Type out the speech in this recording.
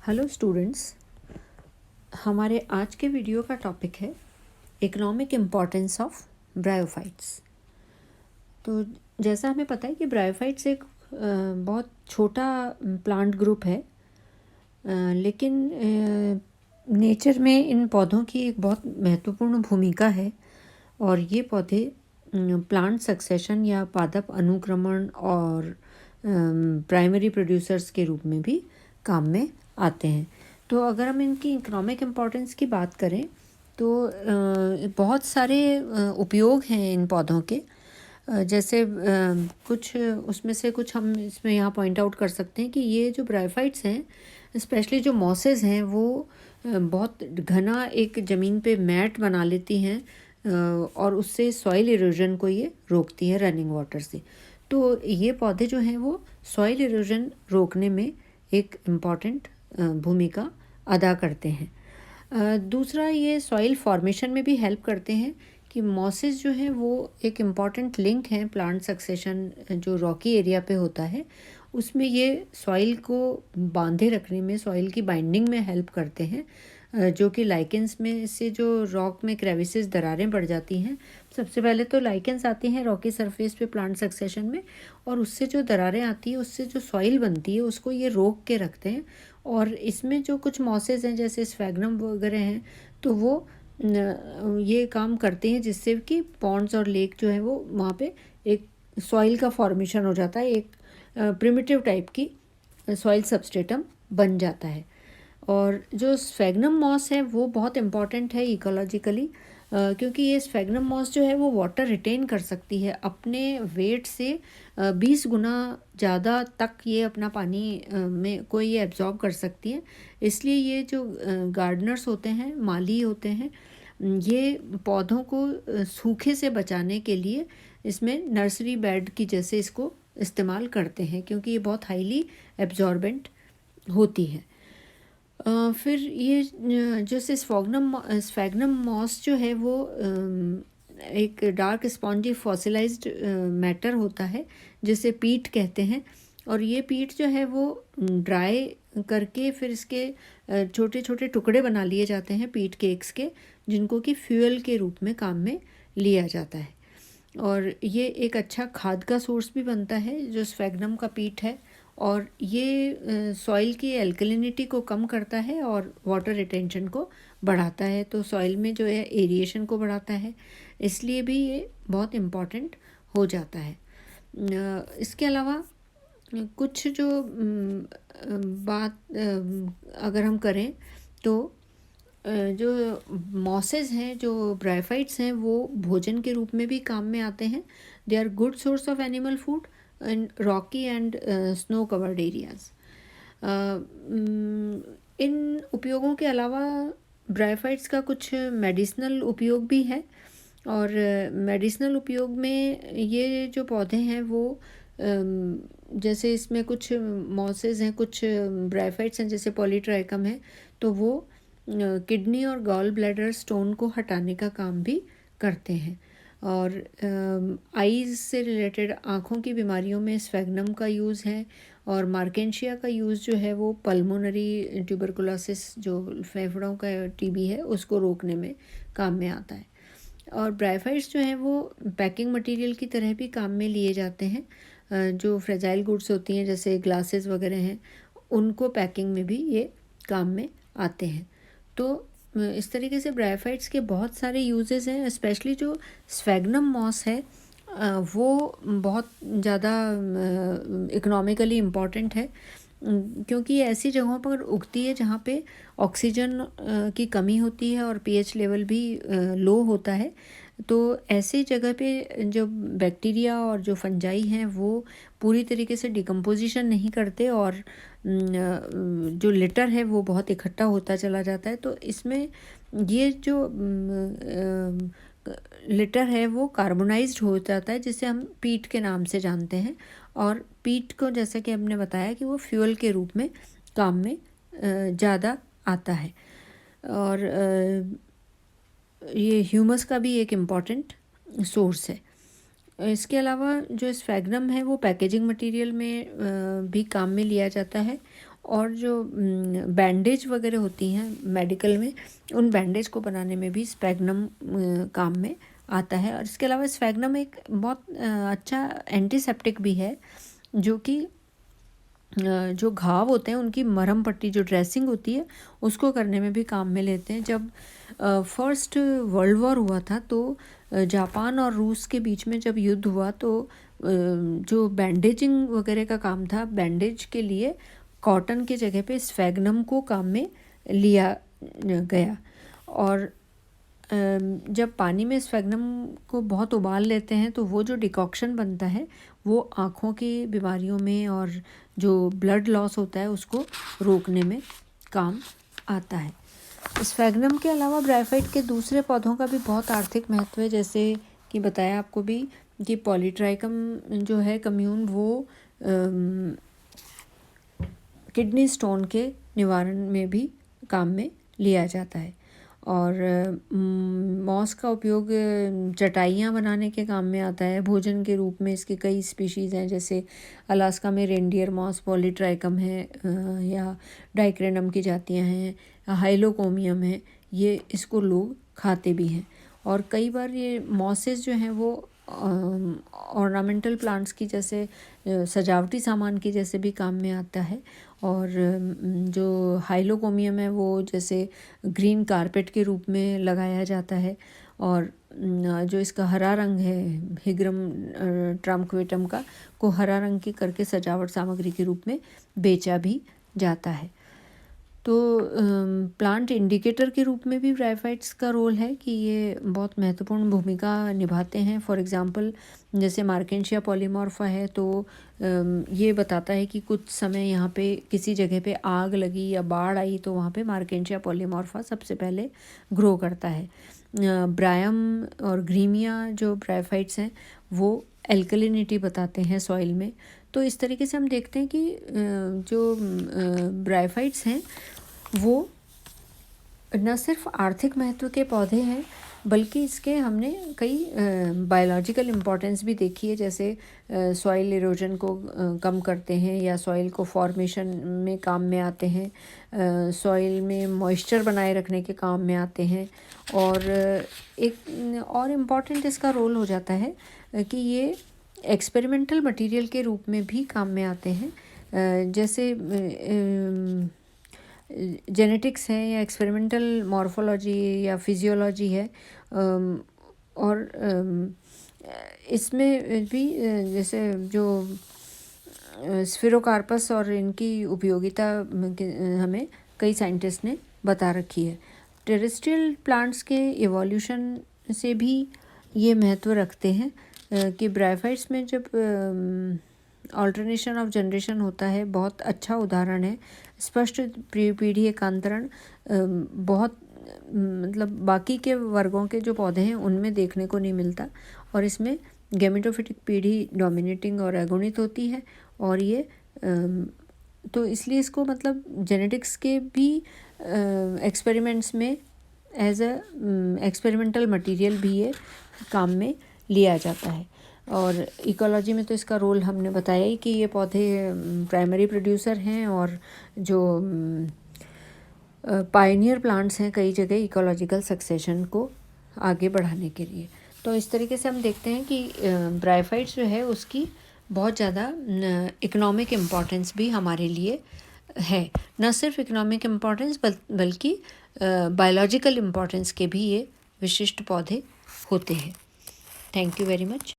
Hello students, हमारे आज के वीडियो का टॉपिक है इकोनॉमिक इम्पोर्टेंस ऑफ ब्रायोफाइट्स। तो जैसा हमें पता है कि ब्रायोफाइट्स एक बहुत छोटा प्लांट ग्रुप है, लेकिन नेचर में इन पौधों की एक बहुत महत्वपूर्ण भूमिका है और ये पौधे प्लांट सक्सेशन या पादप अनुक्रमण और प्राइमरी प्रोड्यूसर्स के रूप में भी काम में आते हैं। तो अगर हम इनकी इकोनॉमिक इम्पोर्टेंस की बात करें तो बहुत सारे उपयोग हैं इन पौधों के। जैसे कुछ उसमें से कुछ हम इसमें यहाँ पॉइंट आउट कर सकते हैं कि ये जो ब्रायोफाइट्स हैं, स्पेशली जो मॉसेस हैं, वो बहुत घना एक ज़मीन पे मैट बना लेती हैं और उससे सॉइल इरोजन को ये रोकती है रनिंग वाटर से। तो ये पौधे जो हैं वो सॉइल इरोजन रोकने में एक इम्पॉर्टेंट भूमिका अदा करते हैं। दूसरा, ये सॉइल फॉर्मेशन में भी हेल्प करते हैं कि मॉसेस जो हैं वो एक इम्पॉर्टेंट लिंक हैं प्लांट सक्सेशन जो रॉकी एरिया पे होता है, उसमें ये सॉइल को बांधे रखने में, सॉइल की बाइंडिंग में हेल्प करते हैं, जो कि लाइकेंस में से जो रॉक में क्रेविसेस दरारें पड़ जाती हैं। सबसे पहले तो लाइकेंस आती हैं रॉकी सरफेस पे प्लांट सक्सेशन में, और उससे जो दरारें आती है उससे जो सॉइल बनती है उसको ये रोक के रखते हैं। और इसमें जो कुछ मॉसेस हैं जैसे स्फैग्नम वगैरह हैं, तो वो ये काम करते हैं जिससे कि पॉन्ड्स और लेक जो है वो वहाँ पे एक सॉइल का फॉर्मेशन हो जाता है, एक प्रिमिटिव टाइप की सॉइल सबस्ट्रेटम बन जाता है। और जो स्फैग्नम मॉस है वो बहुत इम्पॉर्टेंट है इकोलॉजिकली, क्योंकि ये स्फैग्नम मॉस जो है वो वाटर रिटेन कर सकती है अपने वेट से 20 गुना ज़्यादा तक ये अपना पानी में को ये एब्जॉर्ब कर सकती है। इसलिए ये जो गार्डनर्स होते हैं, माली होते हैं, ये पौधों को सूखे से बचाने के लिए इसमें नर्सरी बेड की जैसे इसको इस्तेमाल करते हैं, क्योंकि ये बहुत हाईली एब्जॉर्बेंट होती है। फिर ये जैसे स्फैग्नम मॉस जो है वो एक डार्क स्पॉन्जी फॉसिलाइज्ड मैटर होता है जिसे पीट कहते हैं। और ये पीट जो है वो ड्राई करके फिर इसके छोटे छोटे टुकड़े बना लिए जाते हैं पीट केक्स के, जिनको कि फ्यूल के रूप में काम में लिया जाता है। और ये एक अच्छा खाद का सोर्स भी बनता है जो स्फैग्नम का पीट है, और ये सॉइल की एल्कलिनिटी को कम करता है और वाटर रिटेंशन को बढ़ाता है, तो सॉइल में जो है एरिएशन को बढ़ाता है, इसलिए भी ये बहुत इम्पॉर्टेंट हो जाता है। इसके अलावा कुछ जो बात अगर हम करें तो जो मॉसेस हैं, जो ब्रायोफाइट्स हैं, वो भोजन के रूप में भी काम में आते हैं। They are good source of animal food in rocky and snow covered areas. इन उपयोगों के अलावा ब्रायोफाइट्स का कुछ मेडिसिनल उपयोग भी है, और मेडिसिनल उपयोग में ये जो पौधे हैं वो जैसे इसमें कुछ मॉसेस हैं, कुछ ब्रायोफाइट्स हैं जैसे पॉलीट्राइकम है, तो वो किडनी और गॉल ब्लैडर स्टोन को हटाने का काम भी करते हैं। और आईज़ से रिलेटेड आँखों की बीमारियों में स्फैग्नम का यूज़ है, और मार्केंशिया का यूज़ जो है वो पल्मोनरी ट्यूबरकुलोसिस, जो फेफड़ों का टीबी है, उसको रोकने में काम में आता है। और ब्रायोफाइट्स जो हैं वो पैकिंग मटेरियल की तरह भी काम में लिए जाते हैं। जो फ्रेजाइल गुड्स होती हैं जैसे ग्लासेस वगैरह हैं, उनको पैकिंग में भी ये काम में आते हैं। तो इस तरीके से ब्रायोफाइट्स के बहुत सारे यूजेस हैं। स्पेशली जो स्फैग्नम मॉस है वो बहुत ज़्यादा इकोनॉमिकली इम्पॉर्टेंट है, क्योंकि ये ऐसी जगहों पर उगती है जहाँ पे ऑक्सीजन की कमी होती है और पीएच लेवल भी लो होता है। तो ऐसी जगह पे जो बैक्टीरिया और जो फंजाई हैं वो पूरी तरीके से डिकम्पोजिशन नहीं करते, और जो लिटर है वो बहुत इकट्ठा होता चला जाता है। तो इसमें ये जो लिटर है वो कार्बोनाइज्ड हो जाता है, जिसे हम पीट के नाम से जानते हैं। और पीट को जैसा कि हमने बताया कि वो फ्यूल के रूप में काम में ज़्यादा आता है। और ये ह्यूमस का भी एक इम्पॉर्टेंट सोर्स है। इसके अलावा जो स्फैग्नम है वो पैकेजिंग मटेरियल में भी काम में लिया जाता है, और जो बैंडेज वगैरह होती हैं मेडिकल में, उन बैंडेज को बनाने में भी स्फैग्नम काम में आता है। और इसके अलावा स्फैग्नम एक बहुत अच्छा एंटीसेप्टिक भी है, जो कि जो घाव होते हैं उनकी मरहम पट्टी, जो ड्रेसिंग होती है, उसको करने में भी काम में लेते हैं। जब फर्स्ट वर्ल्ड वॉर हुआ था तो जापान और रूस के बीच में जब युद्ध हुआ तो जो बैंडेजिंग वगैरह का काम था, बैंडेज के लिए कॉटन की जगह पे स्फैग्नम को काम में लिया गया। और जब पानी में स्फैग्नम को बहुत उबाल लेते हैं तो वो जो डिकॉक्शन बनता है वो आँखों की बीमारियों में और जो ब्लड लॉस होता है उसको रोकने में काम आता है। स्फैग्नम के अलावा ब्रायोफाइट के दूसरे पौधों का भी बहुत आर्थिक महत्व है, जैसे कि बताया आपको भी कि पॉलीट्राइकम जो है कम्यून, वो किडनी स्टोन के निवारण में भी काम में लिया जाता है। और मॉस का उपयोग चटाइयाँ बनाने के काम में आता है। भोजन के रूप में इसके कई स्पीशीज़ हैं, जैसे अलास्का में रेंडियर मॉस पॉलीट्राइकम है, या डाइक्रेनम की जातियाँ हैं, हाइलोकोमियम है, ये इसको लोग खाते भी हैं। और कई बार ये मॉसेस जो हैं वो ऑर्नामेंटल प्लांट्स की जैसे सजावटी सामान की जैसे भी काम में आता है। और जो हाइलोकोमियम है वो जैसे ग्रीन कारपेट के रूप में लगाया जाता है। और जो इसका हरा रंग है हिग्रम ट्रांक्वेटम का, को हरा रंग की करके सजावट सामग्री के रूप में बेचा भी जाता है। तो प्लांट इंडिकेटर के रूप में भी ब्रायोफाइट्स का रोल है कि ये बहुत महत्वपूर्ण भूमिका निभाते हैं। फॉर एग्जांपल जैसे मार्केंशिया पॉलीमॉर्फा है तो ये बताता है कि कुछ समय यहाँ पे किसी जगह पे आग लगी या बाढ़ आई तो वहाँ पे मार्केंशिया पॉलीमॉर्फा सबसे पहले ग्रो करता है। ब्रायम और ग्रीमिया जो ब्रायोफाइट्स हैं वो एल्कलिनिटी बताते हैं सॉइल में। तो इस तरीके से हम देखते हैं कि जो ब्रायोफाइट्स हैं वो न सिर्फ आर्थिक महत्व के पौधे हैं, बल्कि इसके हमने कई बायोलॉजिकल इम्पोर्टेंस भी देखी है, जैसे सॉइल इरोजन को कम करते हैं या सॉइल को फॉर्मेशन में काम में आते हैं, सॉइल में मॉइस्चर बनाए रखने के काम में आते हैं। और एक और इम्पॉर्टेंट इसका रोल हो जाता है कि ये एक्सपेरिमेंटल मटेरियल के रूप में भी काम में आते हैं। जैसे जेनेटिक्स है या एक्सपेरिमेंटल मॉर्फोलॉजी या फिजियोलॉजी है, और इसमें भी जैसे जो स्फिरोकार्पस और इनकी उपयोगिता हमें कई साइंटिस्ट ने बता रखी है। टेरेस्ट्रियल प्लांट्स के इवोल्यूशन से भी ये महत्व रखते हैं कि ब्रायोफाइट्स में जब ऑल्टरनेशन ऑफ जनरेशन होता है, बहुत अच्छा उदाहरण है। स्पष्ट पीढ़ी एकांतरण बहुत मतलब बाकी के वर्गों के जो पौधे हैं उनमें देखने को नहीं मिलता, और इसमें गैमेटोफिटिक पीढ़ी डोमिनेटिंग और अगुणित होती है। और ये तो इसलिए इसको मतलब जेनेटिक्स के भी एक्सपेरिमेंट्स में एज अ एक्सपेरिमेंटल मटेरियल भी ये काम में लिया जाता है। और इकोलॉजी में तो इसका रोल हमने बताया ही कि ये पौधे प्राइमरी प्रोड्यूसर हैं और जो पायनियर प्लांट्स हैं कई जगह इकोलॉजिकल सक्सेशन को आगे बढ़ाने के लिए। तो इस तरीके से हम देखते हैं कि ब्रायोफाइट्स जो है उसकी बहुत ज़्यादा इकोनॉमिक इम्पोर्टेंस भी हमारे लिए है। न सिर्फ इकोनॉमिक इम्पोर्टेंस बल्कि बायोलॉजिकल इम्पोर्टेंस के भी ये विशिष्ट पौधे होते हैं। Thank you very much.